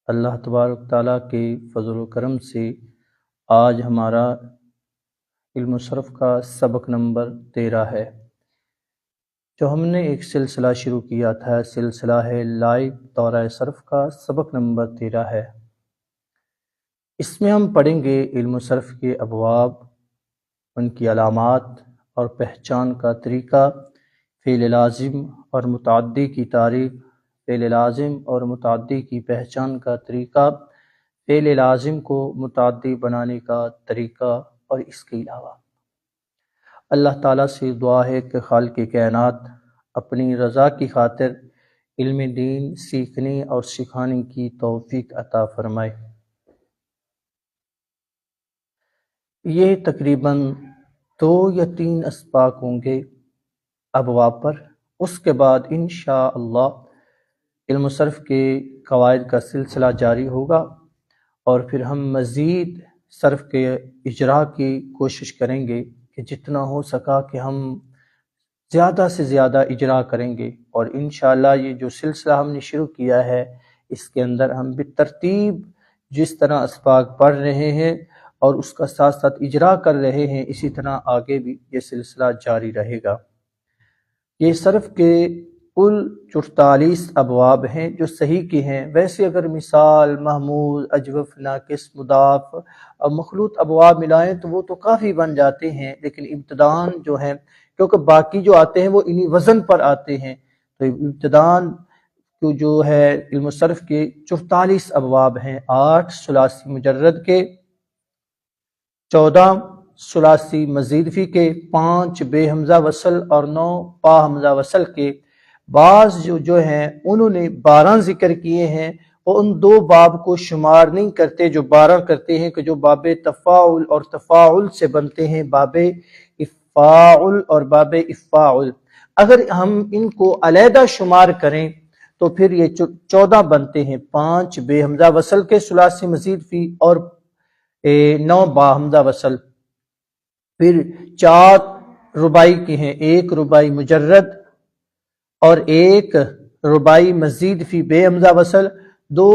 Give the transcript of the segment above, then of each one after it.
اللہ تبارک تعالیٰ کے فضل و کرم سے آج ہمارا علم و صرف کا سبق نمبر 13 ہے۔ جو ہم نے ایک سلسلہ شروع کیا تھا، سلسلہ ہے لائیو دورہ صرف کا، سبق نمبر 13 ہے۔ اس میں ہم پڑھیں گے علم و صرف کے ابواب، ان کی علامات اور پہچان کا طریقہ، فعل لازم اور متعدی کی تعریف، فعل لازم اور متعدی کی پہچان کا طریقہ، فعل لازم کو متعدی بنانے کا طریقہ، اور اس کے علاوہ اللہ تعالیٰ سے دعا ہے کہ خالق کائنات اپنی رضا کی خاطر علم دین سیکھنے اور سکھانے کی توفیق عطا فرمائے۔ یہ تقریباً 2 یا 3 اسباق ہوں گے ابواب پر۔ اس کے بعد انشاءاللہ علم و صرف کے قواعد کا سلسلہ جاری ہوگا، اور پھر ہم مزید صرف کے اجرا کی کوشش کریں گے کہ جتنا ہو سکا کہ ہم زیادہ سے زیادہ اجرا کریں گے، اور انشاءاللہ یہ جو سلسلہ ہم نے شروع کیا ہے اس کے اندر ہم بالترتیب جس طرح اسباق پڑھ رہے ہیں اور اس کا ساتھ ساتھ اجرا کر رہے ہیں، اسی طرح آگے بھی یہ سلسلہ جاری رہے گا۔ یہ صرف کے کل 44 ابواب ہیں جو صحیح کی ہیں۔ ویسے اگر مثال، محمول، اجوف، ناقص، مضاف اور مخلوط ابواب ملائیں تو وہ تو کافی بن جاتے ہیں، لیکن ابتدان جو ہیں، کیونکہ باقی جو آتے ہیں وہ انہی وزن پر آتے ہیں، تو ابتدان جو ہے علم صرف کے 44 ابواب ہیں، 8 ثلاثی مجرد کے، 14 ثلاثی مزید فی کے، 5 بے حمزہ وصل اور 9 پا حمزہ وصل کے۔ بعض جو ہیں انہوں نے 12 ذکر کیے ہیں، اور ان 2 باب کو شمار نہیں کرتے جو 12 کرتے ہیں، کہ جو باب تفاعل اور تفاعل سے بنتے ہیں، باب افاعل اور باب افاعل۔ اگر ہم ان کو علیحدہ شمار کریں تو پھر یہ 14 بنتے ہیں، 5 بے حمزہ وصل کے ثلاثی مزید فی اور 9 با حمزہ وصل، پھر 4 رباعی کے ہیں، 1 رباعی مجرد اور 1 رباعی مزید فی بے حمزہ وصل، 2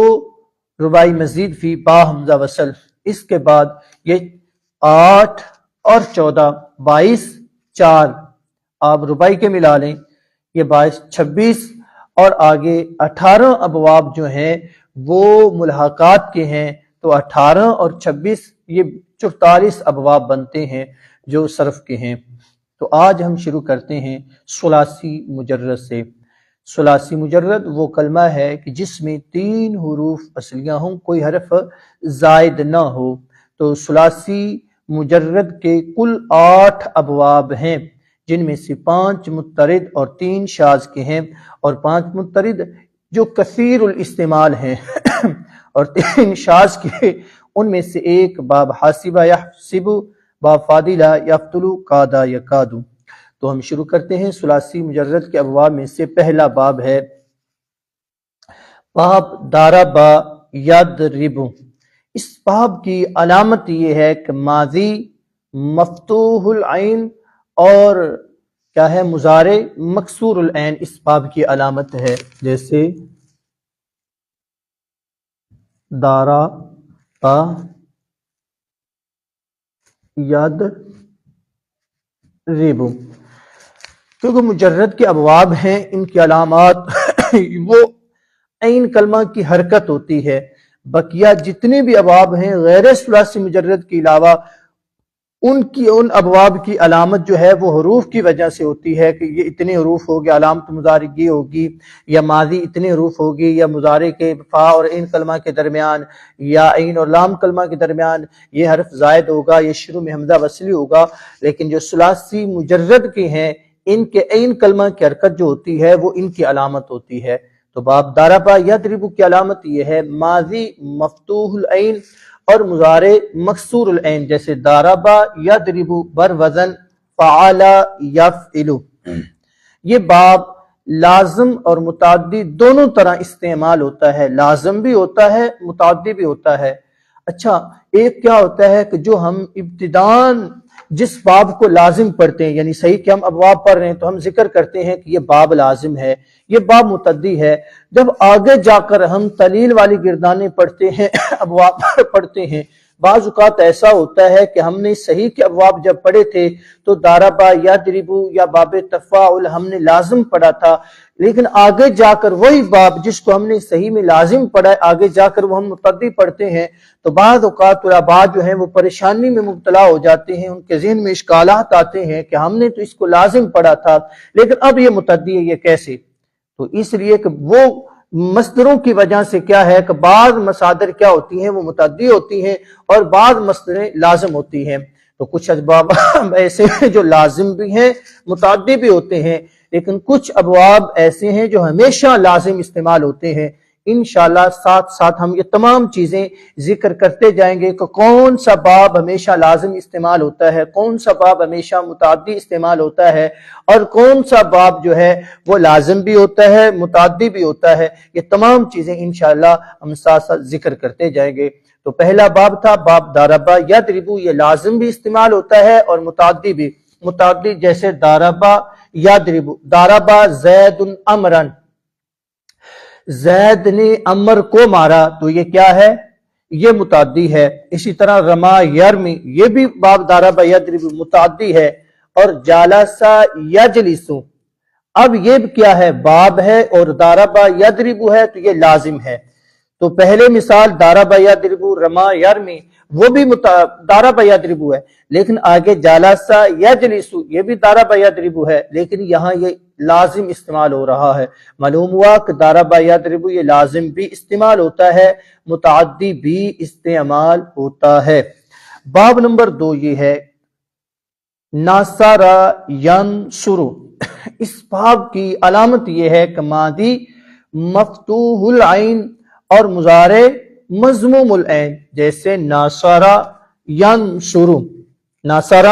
رباعی مزید فی با حمزہ وصل۔ اس کے بعد یہ 8 اور 14 22، 4 آپ رباعی کے ملا لیں، یہ 22 26، اور آگے 18 ابواب جو ہیں وہ ملحقات کے ہیں، تو 18 اور 26 یہ 44 ابواب بنتے ہیں جو صرف کے ہیں۔ تو آج ہم شروع کرتے ہیں ثلاثی مجرد سے۔ ثلاثی مجرد وہ کلمہ ہے کہ جس میں 3 حروف اصلیہ ہوں، کوئی حرف زائد نہ ہو۔ تو ثلاثی مجرد کے کل 8 ابواب ہیں، جن میں سے 5 مضطرد اور 3 شاذ کے ہیں، اور 5 مضطرد جو کثیر الاستعمال ہیں اور 3 شاذ کے، ان میں سے ایک باب حاسبہ یحسب، باب فاضلہ یفتلو، قادہ یکادو۔ تو ہم شروع کرتے ہیں ثلاثی مجرد کے ابواب میں سے۔ پہلا باب ہے باب ضربہ یضرب۔ اس باب کی علامت یہ ہے کہ ماضی مفتوح العین اور کیا ہے مضارع مکسور العین اس باب کی علامت ہے، جیسے ضربہ یضرب، کیونکہ مجرد کے ابواب ہیں، ان کی علامات وہ عین کلمہ کی حرکت ہوتی ہے۔ بقیہ جتنے بھی ابواب ہیں غیر ثلاثی مجرد کے علاوہ، ان ابواب کی علامت جو ہے وہ حروف کی وجہ سے ہوتی ہے، کہ یہ اتنے حروف ہوگی، علامت مضارع یہ ہوگی، یا ماضی اتنے حروف ہوگی، یا مضارع کے فا اور عین کلمہ کے درمیان، یا عین اور لام کلمہ کے درمیان یہ حرف زائد ہوگا، یہ شروع میں حمزہ وصلی ہوگا۔ لیکن جو ثلاثی مجرد کے ہیں ان کے عین کلمہ کی حرکت جو ہوتی ہے وہ ان کی علامت ہوتی ہے۔ تو باب ضربہ یضرب کی علامت یہ ہے ماضی مفتوح العین اور مضارع مکسور العین، جیسے ضربہ یضرب بر وزن فعل یفعل۔ یہ باب لازم اور متعدی دونوں طرح استعمال ہوتا ہے، لازم بھی ہوتا ہے، متعدی بھی ہوتا ہے۔ اچھا، ایک کیا ہوتا ہے کہ جو ہم ابتدان جس باب کو لازم پڑھتے ہیں، یعنی صحیح کہ ہم ابواب پڑھ رہے ہیں تو ہم ذکر کرتے ہیں کہ یہ باب لازم ہے، یہ باب متعدی ہے۔ جب آگے جا کر ہم تعلیل والی گردانیں پڑھتے ہیں، ابواب پڑھتے ہیں، بعض اوقات ایسا ہوتا ہے کہ ہم نے صحیح کے ابواب جب پڑھے تھے تو داربا یا دربو یا باب تفاعل ہم نے لازم پڑھا تھا، لیکن آگے جا کر وہی باب جس کو ہم نے صحیح میں لازم پڑھا ہے آگے جا کر وہ ہم متعدی پڑھتے ہیں تو بعض اوقات طلباء جو ہیں وہ پریشانی میں مبتلا ہو جاتے ہیں، ان کے ذہن میں اشکالات آتے ہیں کہ ہم نے تو اس کو لازم پڑھا تھا لیکن اب یہ متعدی ہے، یہ کیسے؟ تو اس لیے کہ وہ مصدروں کی وجہ سے کیا ہے کہ بعض مصادر کیا ہوتی ہیں وہ متعدی ہوتی ہیں اور بعض مصدریں لازم ہوتی ہیں۔ تو کچھ ابواب ایسے ہیں جو لازم بھی ہیں، متعدی بھی ہوتے ہیں، لیکن کچھ ابواب ایسے ہیں جو ہمیشہ لازم استعمال ہوتے ہیں۔ انشاءاللہ ساتھ ساتھ ہم یہ تمام چیزیں ذکر کرتے جائیں گے کہ کون سا باب ہمیشہ لازم استعمال ہوتا ہے، کون سا باب ہمیشہ متعدی استعمال ہوتا ہے، اور کون سا باب جو ہے وہ لازم بھی ہوتا ہے، متعدی بھی ہوتا ہے۔ یہ تمام چیزیں انشاءاللہ ہم ساتھ ساتھ ذکر کرتے جائیں گے۔ تو پہلا باب تھا باب داربا یضربو، یہ لازم بھی استعمال ہوتا ہے اور متعدی بھی۔ متعدی جیسے داربا یضربو، داربا زید امرن، زید نے امر کو مارا، تو یہ کیا ہے؟ یہ متعدی ہے۔ اسی طرح رما یرمی، یہ بھی باب داربا یضربو متعدی ہے۔ اور جالسا یجلسو، اب یہ کیا ہے؟ باب ہے، اور داربا یضربو ہے تو یہ لازم ہے۔ تو پہلے مثال داربا یضربو رما یرمی، وہ بھی داربا یضربو ہے، لیکن آگے جالسا یجلسو یہ بھی داربا یضربو ہے، لیکن یہاں یہ لازم استعمال ہو رہا ہے۔ معلوم ہوا کہ داربا یضربو یہ لازم بھی استعمال ہوتا ہے، متعدی بھی استعمال ہوتا ہے۔ باب نمبر 2 یہ ہے ناصر ینصر، اس باب کی علامت یہ ہے کہ ماضی مفتوح العین اور مضارع مضموم العین، جیسے ناصر ینصر، ناصر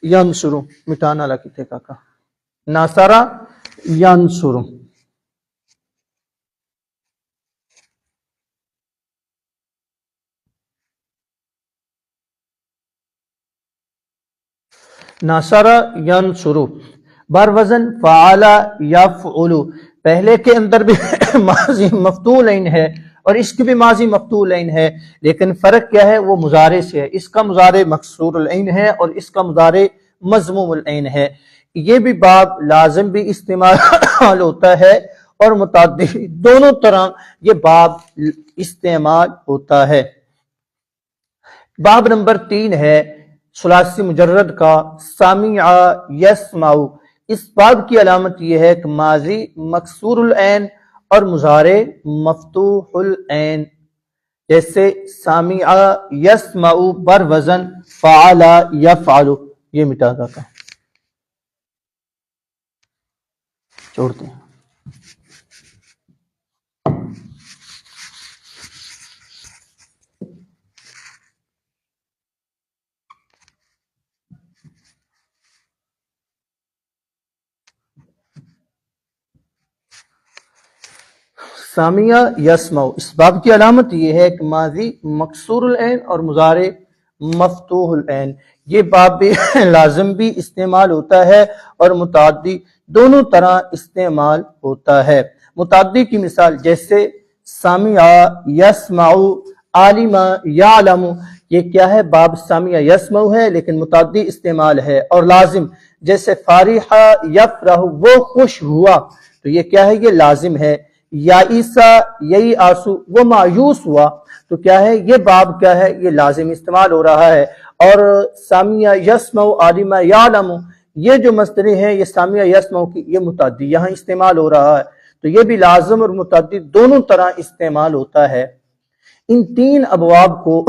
ینصر، مٹانا لکھتے کاکا، ناصر ینصر۔ ناصر ینصر بر وزن فعل یفعل، پہلے کے اندر بھی ماضی مفتوح العین ہے اور اس کی بھی ماضی مفتوح العین ہے، لیکن فرق کیا ہے؟ وہ مضارع سے ہے، اس کا مضارع مکسور العین ہے اور اس کا مضارع مضموم العین ہے۔ یہ بھی باب لازم بھی استعمال ہوتا ہے اور متعدی، دونوں طرح یہ باب استعمال ہوتا ہے۔ باب نمبر 3 ہے ثلاثی مجرد کا سامع یسمع، اس باب کی علامت یہ ہے کہ ماضی مکسور العین اور مضارع مفتوح العین، جیسے سامع یسمع بر وزن فعل یفعل، یہ مٹا تھا چھوڑتے ہیں۔ سامع یسمع، اس باب کی علامت یہ ہے کہ ماضی مکسور العین اور مضارع مفتوح العین، یہ باب بھی لازم بھی استعمال ہوتا ہے اور متعدی، دونوں طرح استعمال ہوتا ہے۔ متعدی کی مثال جیسے سامع یسمع عالم یعلم، یہ کیا ہے؟ باب سامع یسمع ہے لیکن متعدی استعمال ہے۔ اور لازم جیسے فارح یفرح، وہ خوش ہوا، تو یہ کیا ہے؟ یہ لازم ہے۔ یائسا یئی آسو، وہ مایوس ہوا، تو کیا ہے؟ یہ باب کیا ہے؟ یہ لازم استعمال ہو رہا ہے۔ اور سامع یسمع عالم یعلم، یہ جو مصدر ہیں یہ سامع یسمع کی، یہ متعدی یہاں استعمال ہو رہا ہے، تو یہ بھی لازم اور متعدی دونوں طرح استعمال ہوتا ہے۔ ان 3 ابواب کو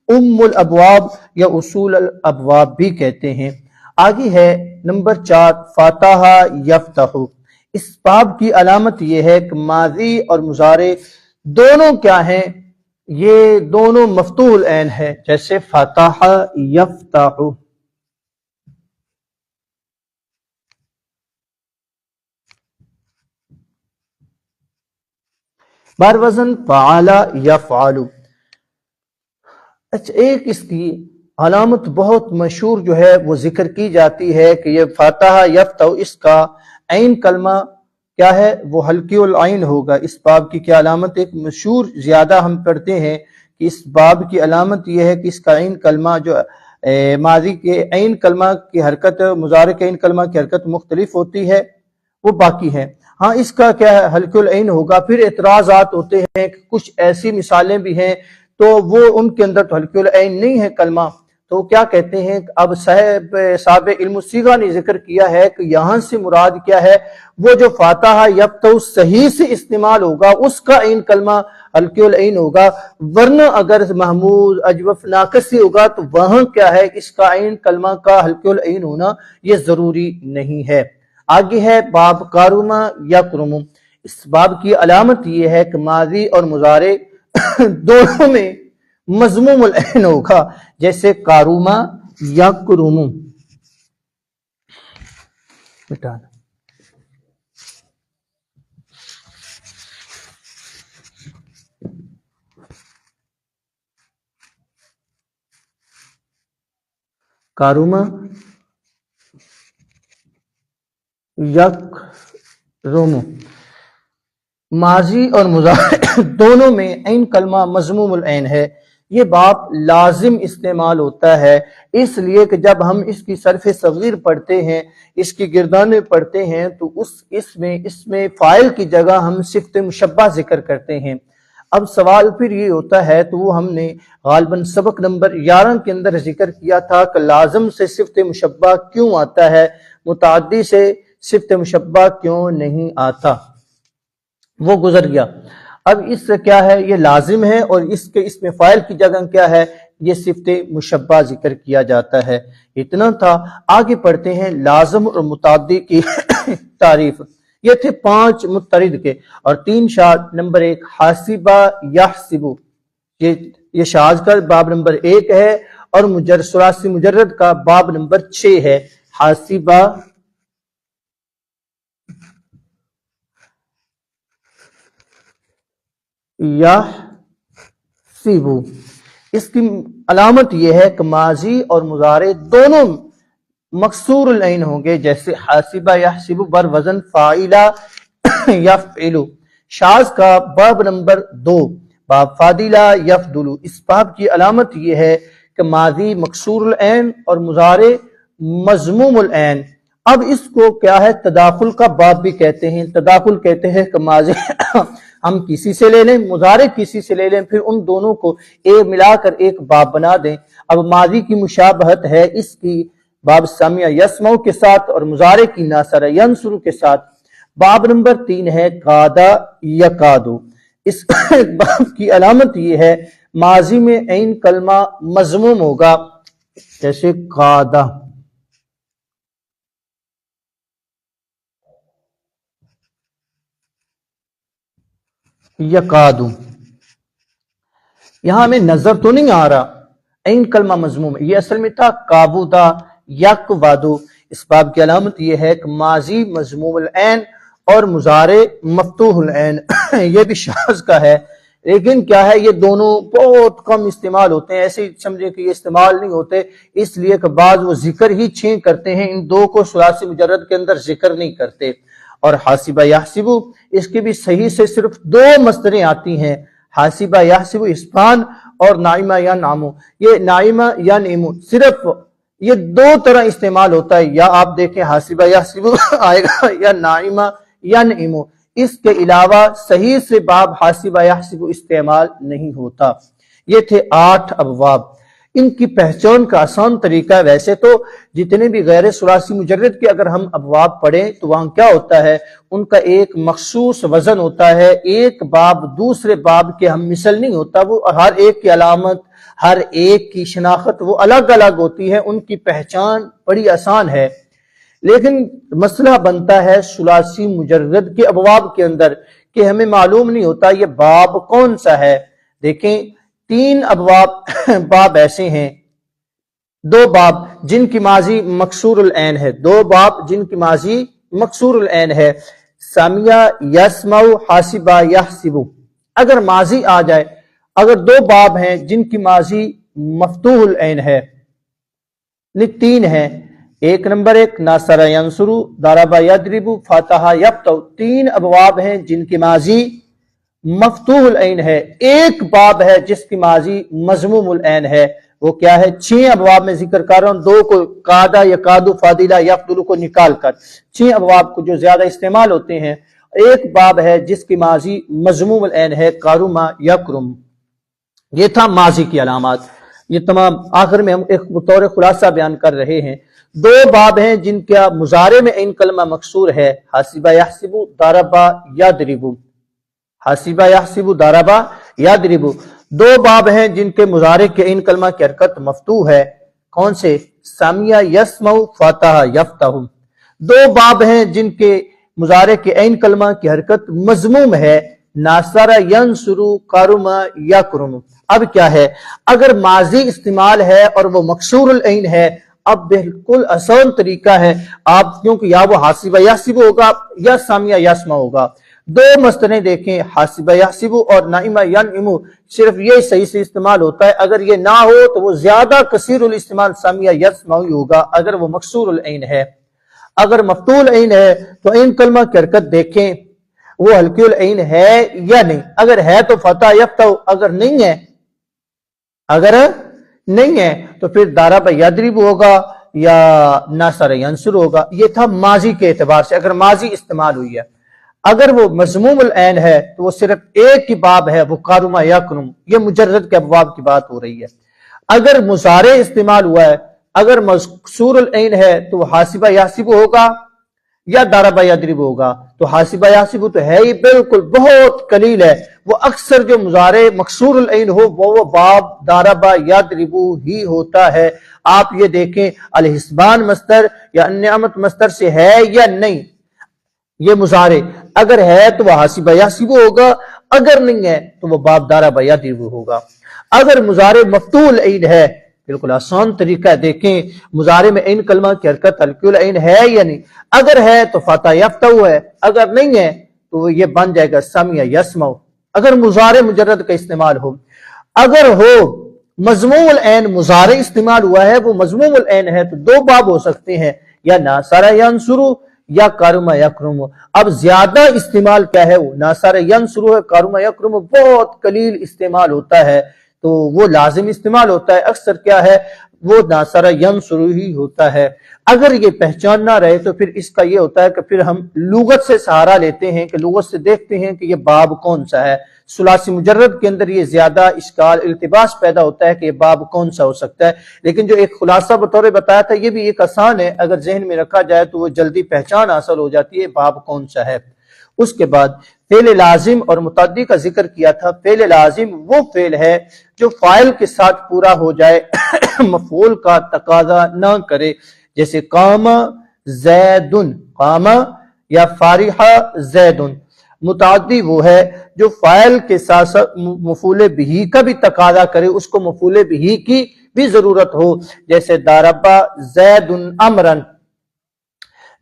ام الابواب یا اصول الابواب بھی کہتے ہیں۔ آگے ہے نمبر 4 فاتح یفتح، اس باب کی علامت یہ ہے کہ ماضی اور مضارع دونوں کیا ہیں؟ یہ دونوں مفتوح العین ہے، جیسے فتح یفتح۔ بر وزن فعل یفعل۔ اچھا، ایک اس کی علامت بہت مشہور جو ہے وہ ذکر کی جاتی ہے کہ یہ فاتحہ یفتح، اس کا عین کلمہ کیا ہے وہ حلقی العین ہوگا۔ اس باب کی کیا علامت؟ ایک مشہور زیادہ ہم پڑھتے ہیں کہ اس باب کی علامت یہ ہے کہ اس کا عین کلمہ جو ماضی کے عین کلمہ کی حرکت، مضارع کے عین کلمہ کی حرکت مختلف ہوتی ہے، وہ باقی ہے۔ ہاں اس کا کیا ہے حلقی العین ہوگا۔ پھر اعتراضات ہوتے ہیں کہ کچھ ایسی مثالیں بھی ہیں تو وہ ان کے اندر تو حلقی العین نہیں ہے کلمہ، تو کیا کہتے ہیں اب صاحب علم الصیغہ نے ذکر کیا ہے کہ یہاں سے مراد کیا ہے، وہ جو فاتحہ یفتح صحیح سے استعمال ہوگا اس کا عین کلمہ حلقی العین ہوگا، ورنہ اگر محمود اجوف ناقصی ہوگا تو وہاں کیا ہے اس کا عین کلمہ کا حلقی العین ہونا یہ ضروری نہیں ہے۔ آگے ہے باب کارما یکرم۔ اس باب کی علامت یہ ہے کہ ماضی اور مضارع دونوں میں مضموم العین ہوگا، جیسے کاروما یکرم۔ کاروما یکرم، ماضی اور مضارع دونوں میں عین کلمہ مضموم العین ہے۔ یہ باب لازم استعمال ہوتا ہے، اس لیے کہ جب ہم اس کی صرف صغیر پڑھتے ہیں، اس کی گردانے پڑھتے ہیں تو اس میں فاعل کی جگہ ہم صفت مشبہ ذکر کرتے ہیں۔ اب سوال پھر یہ ہوتا ہے، تو وہ ہم نے غالباً سبق نمبر 11 کے اندر ذکر کیا تھا کہ لازم سے صفت مشبہ کیوں آتا ہے، متعدی سے صفت مشبہ کیوں نہیں آتا، وہ گزر گیا۔ اب اس سے کیا ہے یہ لازم ہے، اور اس میں فاعل کی جگہ کیا ہے یہ صفت مشبہ ذکر کیا جاتا ہے۔ اتنا تھا۔ آگے پڑھتے ہیں لازم اور متعدی کی تعریف۔ یہ تھے 5 مترد کے، اور 3 شاذ۔ نمبر 1 حاسبہ یحسبو، یہ شاذ کا باب نمبر 1 ہے، اور ثلاثی مجرد کا باب نمبر 6 ہے۔ حاسبہ یحسبو، اس کی علامت یہ ہے کہ ماضی اور مضارع دونوں مکسور العین ہوں گے، جیسے حاسبہ یحسبو بر وزن فاعلہ یفعلو۔ شاذ کا باب نمبر 2 باب فاضلہ یفضلو، اس باب کی علامت یہ ہے کہ ماضی مکسور العین اور مضارع مضموم العین۔ اب اس کو کیا ہے تداخل کا باب بھی کہتے ہیں۔ تداخل کہتے ہیں کہ ماضی ہم کسی سے لے لیں، مضارع کسی سے لے لیں، پھر ان دونوں کو ملا کر ایک باب بنا دیں۔ اب ماضی کی مشابہت ہے اس کی باب سامع یسمع کے ساتھ، اور مضارع کی ناصر ینصر کے ساتھ۔ باب نمبر 3 ہے قادہ یکادو۔ اس باب کی علامت یہ ہے ماضی میں عین کلمہ مضموم ہوگا، جیسے قادہ۔ یکادو، یہاں ہمیں نظر تو نہیں آ رہا عین کلمہ مضموم، یہ اصل میں تھا کابودا یکوادو۔ اس باب کی علامت یہ ہے کہ ماضی مضموم العین اور مضارع مفتوح العین۔ یہ بھی شاذ کا ہے، لیکن کیا ہے یہ دونوں بہت کم استعمال ہوتے ہیں، ایسے سمجھے کہ یہ استعمال نہیں ہوتے، اس لیے کہ بعض وہ ذکر ہی 6 کرتے ہیں، ان 2 کو ثلاثی مجرد کے اندر ذکر نہیں کرتے۔ اور حاسبہ یحسبو، اس کی بھی صحیح سے صرف 2 مصدریں آتی ہیں، حاسبہ یحسبو اسفان اور نائمہ ینعمو۔ یہ نائمہ ینعمو صرف یہ 2 طرح استعمال ہوتا ہے، یا آپ دیکھیں حاسبہ یحسبو آئے گا یا نائمہ ینعمو، اس کے علاوہ صحیح سے باب حاسبہ یحسبو استعمال نہیں ہوتا۔ یہ تھے 8 ابواب۔ ان کی پہچان کا آسان طریقہ ہے، ویسے تو جتنے بھی غیر ثلاثی مجرد کے اگر ہم ابواب پڑھیں تو وہاں کیا ہوتا ہے، ان کا ایک مخصوص وزن ہوتا ہے، ایک باب دوسرے باب کے ہم مثل نہیں ہوتا، وہ ہر ایک کی علامت، ہر ایک کی شناخت وہ الگ الگ ہوتی ہے، ان کی پہچان بڑی آسان ہے۔ لیکن مسئلہ بنتا ہے ثلاثی مجرد کے ابواب کے اندر کہ ہمیں معلوم نہیں ہوتا یہ باب کون سا ہے۔ دیکھیں 3 باب ایسے ہیں، 2 باب جن کی ماضی مکسور العین ہے، 2 باب جن کی ماضی مکسور العین ہے، سامع یسمع حاسبہ یحسبو۔ اگر ماضی آ جائے، اگر 2 باب ہیں جن کی ماضی مفتوح العین ہے، تین ہیں. ایک نمبر ایک ناصر ینصرو، ضرب یضرب، فتح یفتح. تین ابواب ہیں جن کی ماضی مفتوح العین ہے. ایک باب ہے جس کی ماضی مضموم العین ہے. وہ کیا ہے؟ 6 ابواب میں ذکر کر رہا ہوں، 2 کو قادہ یا قادو فاضلہ یفضل کو نکال کر 6 ابواب کو جو زیادہ استعمال ہوتے ہیں. ایک باب ہے جس کی ماضی مضموم العین ہے، کرما یکرم. یہ تھا ماضی کی علامات. یہ تمام آخر میں ہم ایک بطور خلاصہ بیان کر رہے ہیں. 2 باب ہیں جن کا مضارع میں عین کلمہ مکسور ہے، حسب یحسب، ضرب یضرب. حسب یحسب، ضرب یضرب. 2 باب ہیں جن کے مضارع کے عین کلمہ کی حرکت مفتوح ہے. کون سے؟ سمع یسمع، فتح یفتح. 2 باب ہیں جن کے مضارع کے عین کلمہ کی حرکت مضموم ہے، ناصر ینصر، کرم یکرم. اب کیا ہے؟ اگر ماضی استعمال ہے اور وہ مکسور العین ہے، اب بالکل آسان طریقہ ہے. آپ کیونکہ یا وہ حاسب یحسب ہوگا یا سامع یسمع ہوگا. 2 مصدریں دیکھیں، حاسب یحسب اور نعم ینعم، صرف یہ صحیح سے استعمال ہوتا ہے. اگر یہ نہ ہو تو وہ زیادہ کثیر الاستعمال سامع یسمع ہی ہوگا اگر وہ مکسور العین ہے. اگر مفتوح العین ہے تو عین کلمہ کی حرکت دیکھیں وہ ہلکی العین ہے یا نہیں. اگر ہے تو فتح یفتح، اگر نہیں ہے تو پھر ضرب یضرب ہوگا یا ناصر ینصر ہوگا. یہ تھا ماضی کے اعتبار سے اگر ماضی استعمال ہوئی ہے. اگر وہ مضموم العین ہے تو وہ صرف ایک ہی باب ہے، وہ کرم یکرم. یہ مجرد کے ابواب کی بات ہو رہی ہے. اگر مضارع استعمال ہوا ہے، اگر مکسور العین ہے تو وہ حاسب یحسب ہوگا یا ضرب یضرب ہوگا. تو حاسب یحسب تو ہے ہی بالکل بہت قلیل ہے. وہ اکثر جو مضارع مکسور العین ہو وہ باب ضرب یضرب ہی ہوتا ہے. آپ یہ دیکھیں الحسبان مصدر یا النعمت مصدر سے ہے یا نہیں. یہ مضارع اگر ہے تو وہ حاسب یحسب ہوگا، اگر نہیں ہے تو وہ باب ضرب یضرب ہوگا. اگر مضارع مفتوح العین ہے، بالکل آسان طریقہ دیکھیں مضارع میں عین کلمہ کی حرکت ہلکی العین ہے یا نہیں. اگر ہے تو فتح یفتح ہے، اگر نہیں ہے تو یہ بن جائے گا سمع یسمع. اگر مضارع مجرد کا استعمال ہو، اگر ہو مضموم العین مضارع استعمال ہوا ہے وہ مضموم العین ہے تو 2 باب ہو سکتے ہیں، یا ناصر ینصر یا کرم یکرم. اب زیادہ استعمال کیا ہے؟ وہ ناصر ینصر ہے، کرم یکرم بہت قلیل استعمال ہوتا ہے تو وہ لازم استعمال ہوتا ہے. اکثر کیا ہے؟ وہ ناصر ینصر ہی ہوتا ہے. اگر یہ پہچان نہ رہے تو پھر اس کا یہ ہوتا ہے کہ پھر ہم لغت سے سہارا لیتے ہیں کہ لغت سے دیکھتے ہیں کہ یہ باب کون سا ہے. ثلاثی مجرد کے اندر یہ زیادہ اشکال التباس پیدا ہوتا ہے کہ یہ باب کون سا ہو سکتا ہے. لیکن جو ایک خلاصہ بطور بتایا تھا یہ بھی ایک آسان ہے، اگر ذہن میں رکھا جائے تو وہ جلدی پہچان حاصل ہو جاتی ہے باب کون سا ہے. اس کے بعد فعل لازم اور متعدی کا ذکر کیا تھا. فعل لازم وہ فعل ہے جو فاعل کے ساتھ پورا ہو جائے، مفعول کا تقاضا نہ کرے. جیسے قام زید، قام یا فارح زید. متعدی وہ ہے جو فاعل کے ساتھ مفعول بہ کا بھی تقاضا کرے، اس کو مفعول بہ کی بھی ضرورت ہو. جیسے ضرب زید امرا،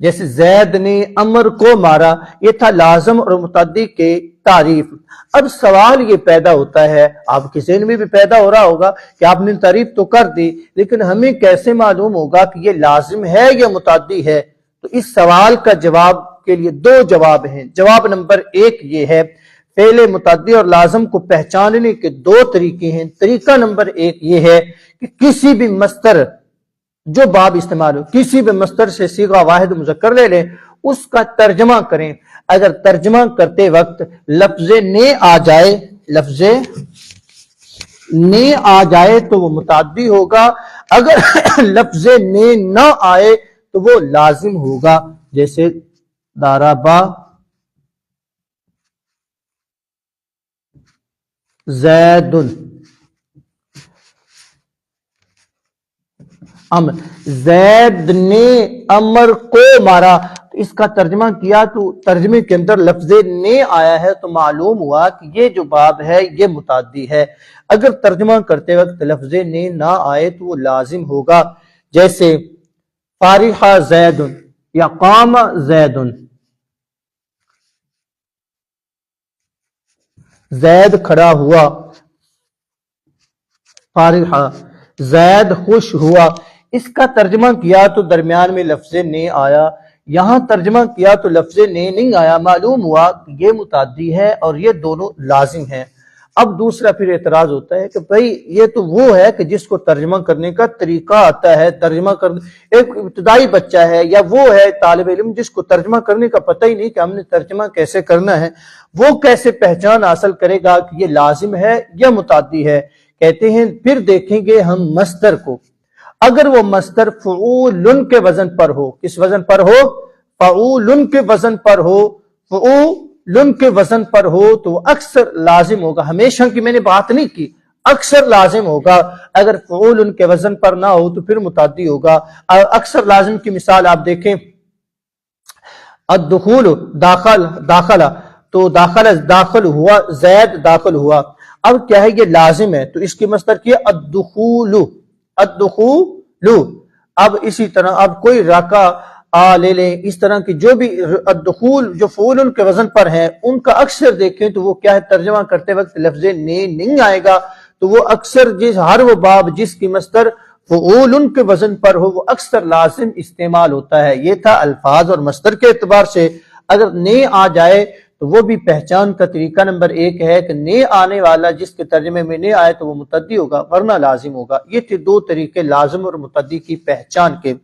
جیسے زید نے امر کو مارا. یہ تھا لازم اور متعدی کے تعریف. اب سوال یہ پیدا ہوتا ہے، آپ کے ذہن میں بھی پیدا ہو رہا ہوگا کہ آپ نے تعریف تو کر دی لیکن ہمیں کیسے معلوم ہوگا کہ یہ لازم ہے یا متعدی ہے؟ تو اس سوال کا جواب کے لیے 2 جواب ہیں. جواب نمبر 1 یہ ہے، فعل متعدی اور لازم کو پہچاننے کے 2 طریقے ہیں. طریقہ نمبر 1 یہ ہے کہ کسی بھی مصدر جو باب استعمال ہو، کسی بھی مصدر سے صیغہ واحد مذکر لے لیں، اس کا ترجمہ کریں. اگر ترجمہ کرتے وقت لفظ نے آ جائے، لفظ نے آ جائے تو وہ متعدی ہوگا. اگر لفظ نے نہ آئے تو وہ لازم ہوگا. جیسے ضربا زید امر، زید نے امر کو مارا. تو اس کا ترجمہ کیا تو ترجمے کے اندر لفظ نے آیا ہے تو معلوم ہوا کہ یہ جو باب ہے یہ متعدی ہے. اگر ترجمہ کرتے وقت لفظ نے نہ آئے تو وہ لازم ہوگا. جیسے فارح زید یا قام زید، زید کھڑا ہوا، فارح زید خوش ہوا. اس کا ترجمہ کیا تو درمیان میں لفظ نے آیا، یہاں ترجمہ کیا تو لفظ نے نہیں آیا، معلوم ہوا کہ یہ متعدی ہے اور یہ دونوں لازم ہیں۔ اب دوسرا پھر اعتراض ہوتا ہے کہ بھئی یہ تو وہ ہے کہ جس کو ترجمہ کرنے کا طریقہ آتا ہے، ترجمہ ایک ابتدائی بچہ ہے یا وہ ہے طالب علم جس کو ترجمہ کرنے کا پتہ ہی نہیں کہ ہم نے ترجمہ کیسے کرنا ہے، وہ کیسے پہچان حاصل کرے گا کہ یہ لازم ہے یا متعدی ہے؟ کہتے ہیں پھر دیکھیں گے ہم مصدر کو، اگر وہ مصدر فعول کے وزن پر ہو، کس وزن پر ہو؟ فعول کے وزن پر ہو، فعول کے وزن پر ہو تو وہ اکثر لازم ہوگا، ہمیشہ کی میں نے بات نہیں کی، اکثر لازم ہوگا۔ اگر فعول کے وزن پر نہ ہو تو پھر متعدی ہوگا۔ اکثر لازم کی مثال آپ دیکھیں، الدخول داخلہ، تو داخل ہوا، زید داخل ہوا، اب کیا ہے یہ لازم ہے تو اس کی مصدر کیا الدخول، اب اسی طرح اب کوئی راکا لے لیں، اس طرح کی جو بھی الدخول جو فعول کے وزن پر ہیں ان کا اکثر دیکھیں تو وہ کیا ہے ترجمہ کرتے وقت لفظ نے نہیں آئے گا، تو وہ اکثر ہر وہ باب جس کی مصدر فعول کے وزن پر ہو وہ اکثر لازم استعمال ہوتا ہے۔ یہ تھا الفاظ اور مصدر کے اعتبار سے، اگر نے آ جائے تو وہ بھی پہچان کا طریقہ نمبر 1 ہے کہ نے آنے والا جس کے ترجمے میں نے آئے تو وہ متعدی ہوگا ورنہ لازم ہوگا۔ یہ تھے 2 طریقے لازم اور متعدی کی پہچان کے۔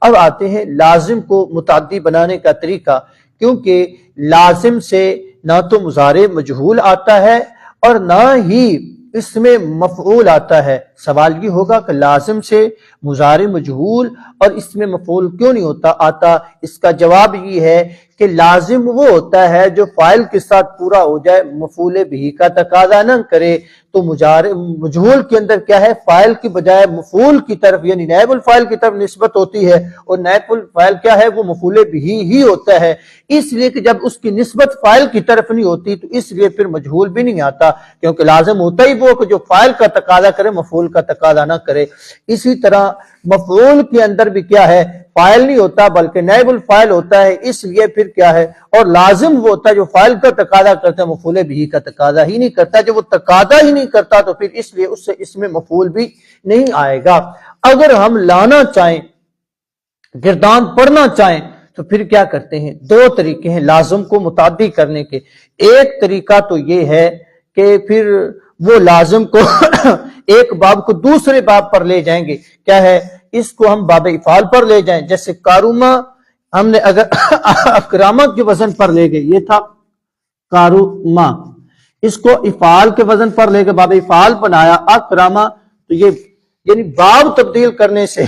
اب آتے ہیں لازم کو متعدی بنانے کا طریقہ، کیونکہ لازم سے نہ تو مضارع مجہول آتا ہے اور نہ ہی اس میں مفعول آتا ہے۔ سوال یہ ہوگا کہ لازم سے مضارع مجہول اور اس میں مفعول کیوں نہیں آتا؟ اس کا جواب یہ ہے کہ لازم وہ ہوتا ہے جو فاعل کے ساتھ پورا ہو جائے، مفعول بھی کا تقاضا نہ کرے، تو مجہول کے اندر کیا ہے فاعل کی بجائے مفعول کی طرف یعنی نائب الفاعل کی طرف نسبت ہوتی ہے، اور نائب الفاعل کیا ہے وہ مفعول بھی ہی ہوتا ہے، اس لیے کہ جب اس کی نسبت فاعل کی طرف نہیں ہوتی تو اس لیے پھر مجہول بھی نہیں آتا، کیونکہ لازم ہوتا ہی وہ کہ جو فاعل کا تقاضا کرے مفعول کا تقاضا نہ کرے۔ اسی طرح مفعول کے اندر بھی کیا ہے فاعل نہیں ہوتا بلکہ نائب الفاعل ہوتا ہے، اس لیے پھر کیا ہے اور لازم وہ ہوتا ہے جو فاعل کا تقاضا کرتا ہے مفعول بھی کا تقاضا ہی نہیں کرتا، جب وہ تقاضا ہی نہیں کرتا تو پھر اس لیے اس سے اس میں مفعول بھی نہیں آئے گا۔ اگر ہم لانا چاہیں، گردان پڑھنا چاہیں تو پھر کیا کرتے ہیں؟ 2 طریقے ہیں لازم کو متعدی کرنے کے۔ ایک طریقہ تو یہ ہے کہ پھر وہ لازم کو ایک باب کو دوسرے باب پر لے جائیں گے، کیا ہے اس کو ہم باب افعال پر لے جائیں، جیسے کاروما ہم نے اگر اکراما کے وزن پر لے گئے، یہ تھا کاروما، اس کو افعال کے وزن پر لے کے باب افعال بنایا اکراما، تو یہ یعنی باب تبدیل کرنے سے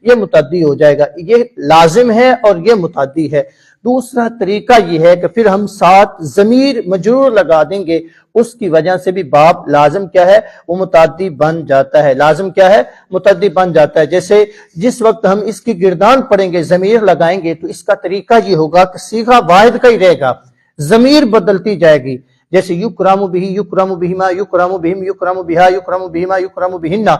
یہ متعدی ہو جائے گا، یہ لازم ہے اور یہ متعدی ہے۔ دوسرا طریقہ یہ ہے کہ پھر ہم ساتھ ضمیر مجرور لگا دیں گے، اس کی وجہ سے بھی باب لازم کیا ہے وہ متعدی بن جاتا ہے، لازم کیا ہے متعدی بن جاتا ہے۔ جیسے جس وقت ہم اس کی گردان پڑھیں گے ضمیر لگائیں گے تو اس کا طریقہ یہ ہوگا کہ صیغہ واحد کا ہی رہے گا، ضمیر بدلتی جائے گی، جیسے یکرم بہ، یکرم بہما، یکرم بہم، یکرم بہا، یکرم بہما، یکرم بہنہ،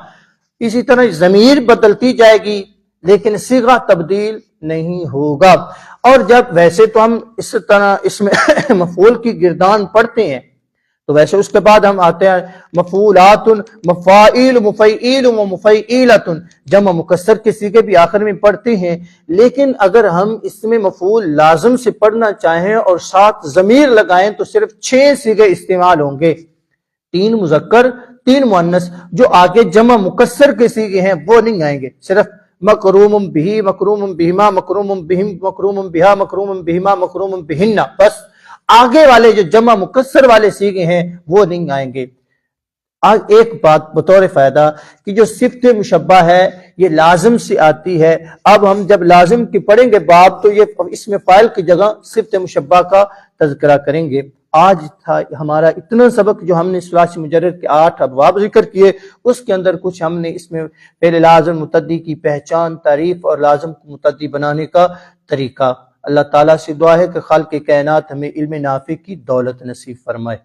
اسی طرح ضمیر بدلتی جائے گی لیکن صیغہ تبدیل نہیں ہوگا۔ اور جب ویسے تو ہم اس طرح اس میں مفعول کی گردان پڑھتے ہیں تو ویسے اس کے بعد ہم آتے ہیں مفعولات، مفاعیل، مفعیل و مفعیلۃ، جمع مکسر کے صیغے بھی آخر میں پڑھتے ہیں، لیکن اگر ہم اس میں مفعول لازم سے پڑھنا چاہیں اور ساتھ ضمیر لگائیں تو صرف 6 صیغے استعمال ہوں گے، 3 مذکر 3 مؤنث، جو آگے جمع مکسر کے صیغے ہیں وہ نہیں آئیں گے، صرف مکروم بہ، مکروم بہما، مکروم بہم، مکروم بہا، مکروم بہما، مکروم بہنہ، بس آگے والے جو جمع مکسر والے صیغے ہیں وہ نہیں آئیں گے۔ آج ایک بات بطور فائدہ کہ جو صفت مشبہ ہے یہ لازم سے آتی ہے، اب ہم جب لازم کی پڑھیں گے باب تو یہ اس میں فاعل کی جگہ صفت مشبہ کا تذکرہ کریں گے۔ آج تھا ہمارا اتنا سبق جو ہم نے ثلاثی مجرد کے 8 ابواب ذکر کیے، اس کے اندر کچھ ہم نے اس میں پہلے لازم متعدی کی پہچان، تعریف اور لازم کو متعدی بنانے کا طریقہ۔ اللہ تعالیٰ سے دعا ہے کہ خالق کائنات ہمیں علم نافع کی دولت نصیب فرمائے۔